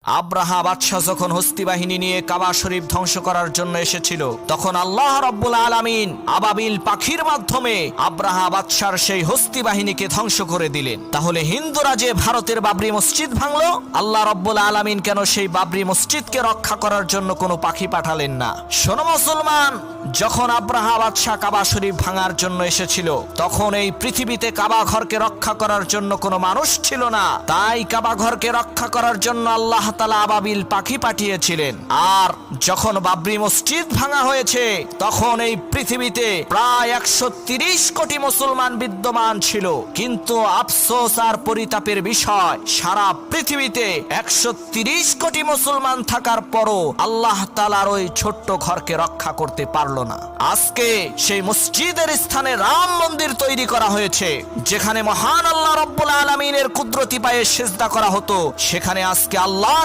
আব্রাহা বাদশাহ যখন হস্তি বাহিনী নিয়ে কাবা শরীফ ধ্বংস করার জন্য এসেছিল, তখন আল্লাহ রাব্বুল আলামিন আবাবিল পাখির মাধ্যমে আব্রাহা বাদশার সেই হস্তি বাহিনীকে ধ্বংস করে দিলেন। তাহলে হিন্দুরা যে ভারতের বাবরি মসজিদ ভাঙলো, আল্লাহ রাব্বুল আলামিন কেন সেই বাবরি মসজিদকে রক্ষা করার জন্য কোনো পাখি পাঠালেন না? শোনো মুসলমান, যখন আব্রাহা বাদশাহ কাবা শরীফ ভাঙার জন্য এসেছিল, তখন এই পৃথিবীতে কাবা ঘরকে রক্ষা করার জন্য কোনো মানুষ ছিল না। তাই কাবা ঘরকে রক্ষা করার জন্য আল্লাহ তাআলা আবাবিল পাখি পাঠিয়েছিলেন। আর যখন বাবরি মসজিদ ভাঙা হয়েছে, তখন এই পৃথিবীতে প্রায় 130 কোটি মুসলমান বিদ্যমান ছিল। কিন্তু আফসোস আর পরিতাপের বিষয়, সারা পৃথিবীতে 130 কোটি মুসলমান থাকার পরও আল্লাহ তাআলার ওই ছোট্ট ঘরকে রক্ষা করতে পারল না। আজকে সেই মসজিদের স্থানে রাম মন্দির তৈরি করা হয়েছে, যেখানে মহান আল্লাহ রাব্বুল আলামিনের কুদরতি পায়ে সিজদা করা হতো, সেখানে আজকে আল্লাহর